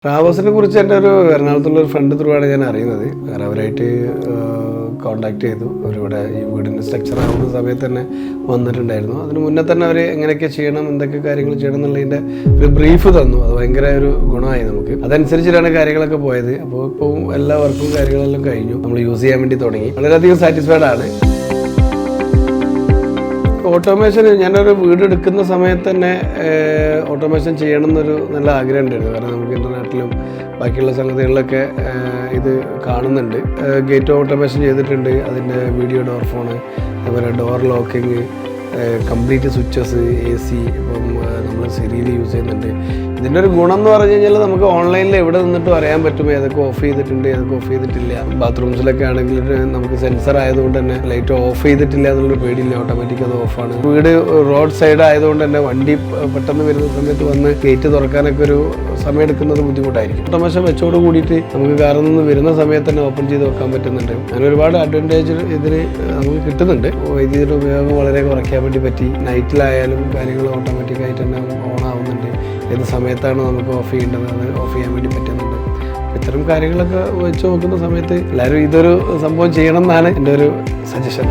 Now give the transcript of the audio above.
ട്രാവൽസിനെ കുറിച്ച് എൻ്റെ ഒരു എറണാകുളത്തുള്ള ഒരു ഫ്രണ്ട് ത്രൂവാണ് ഞാൻ അറിയുന്നത്. കാരണം അവരായിട്ട് കോൺടാക്ട് ചെയ്തു. അവരിവിടെ ഈ വീടിൻ്റെ സ്ട്രക്ചർ ആവുന്ന സമയത്ത് തന്നെ വന്നിട്ടുണ്ടായിരുന്നു. അതിന് മുന്നേ തന്നെ അവർ എങ്ങനെയൊക്കെ ചെയ്യണം, എന്തൊക്കെ കാര്യങ്ങൾ ചെയ്യണം എന്നുള്ളതിൻ്റെ ഒരു ബ്രീഫ് തന്നു. അത് ഭയങ്കര ഒരു ഗുണമായി നമുക്ക്. അതനുസരിച്ചിട്ടാണ് കാര്യങ്ങളൊക്കെ പോയത്. അപ്പോൾ ഇപ്പോൾ എല്ലാ വർക്കും കാര്യങ്ങളെല്ലാം കഴിഞ്ഞു, നമ്മൾ യൂസ് ചെയ്യാൻ വേണ്ടി തുടങ്ങി. വളരെയധികം സാറ്റിസ്ഫൈഡ് ആണ്. ഓട്ടോമേഷൻ ഞാനൊരു വീട് എടുക്കുന്ന സമയത്ത് തന്നെ ഓട്ടോമേഷൻ ചെയ്യണം എന്നൊരു നല്ല ആഗ്രഹം ഉണ്ടായിരുന്നു. കാരണം നമുക്ക് ഇൻ്റർനെറ്റിലും ബാക്കിയുള്ള സംഗതികളിലൊക്കെ ഇത് കാണുന്നുണ്ട്. ഗേറ്റ് ഓട്ടോമേഷൻ ചെയ്തിട്ടുണ്ട്, അതിൻ്റെ വീഡിയോ ഡോർ ഫോണ്, അതുപോലെ door locking, complete switches, AC ഇപ്പം നമ്മൾ സിരിയിൽ യൂസ് ചെയ്യുന്നുണ്ട്. ഇതിൻ്റെ ഒരു ഗുണം എന്ന് പറഞ്ഞു കഴിഞ്ഞാൽ നമുക്ക് ഓൺലൈനിൽ എവിടെ നിന്നിട്ടും അറിയാൻ പറ്റും ഏതൊക്കെ ഓഫ് ചെയ്തിട്ടുണ്ട്, ഏതൊക്കെ ഓഫ് ചെയ്തിട്ടില്ല. ബാത്റൂംസിലൊക്കെ ആണെങ്കിൽ നമുക്ക് സെൻസർ ആയതുകൊണ്ട് തന്നെ ലൈറ്റ് ഓഫ് ചെയ്തിട്ടില്ല എന്നുള്ളൊരു പേടിയില്ല, ഓട്ടോമാറ്റിക് അത് ഓഫാണ്. വീട് റോഡ് സൈഡ് ആയതുകൊണ്ട് തന്നെ വണ്ടി പെട്ടെന്ന് വരുന്ന സമയത്ത് വന്ന് ഗേറ്റ് തുറക്കാനൊക്കെ ഒരു സമയം എടുക്കുന്നത് ബുദ്ധിമുട്ടായിരിക്കും. ഓട്ടോമേഷൻ വെച്ചോട് കൂടിയിട്ട് നമുക്ക് കാറിൽ നിന്ന് വരുന്ന സമയത്ത് തന്നെ ഓപ്പൺ ചെയ്ത് വെക്കാൻ പറ്റുന്നുണ്ട്. അങ്ങനെ ഒരുപാട് അഡ്വാൻറ്റേജ് ഇതിന് നമുക്ക് കിട്ടുന്നുണ്ട്. വൈദ്യുതിയുടെ ഉപയോഗം വളരെ കുറയ്ക്കാൻ വേണ്ടി പറ്റി. നൈറ്റിലായാലും കാര്യങ്ങൾ ഓട്ടോമാറ്റിക്കായിട്ട് തന്നെ ഓൺ ആവുന്നുണ്ട്. ഏത് സമയത്താണ് നമുക്ക് ഓഫ് ചെയ്യേണ്ടത് അത് ഓഫ് ചെയ്യാൻ വേണ്ടി പറ്റുന്നുണ്ട്. ഇത്തരം കാര്യങ്ങളൊക്കെ വെച്ച് നോക്കുന്ന സമയത്ത് എല്ലാവരും ഇതൊരു സംഭവം ചെയ്യണം എന്നാണ് എൻ്റെ ഒരു സജഷൻ.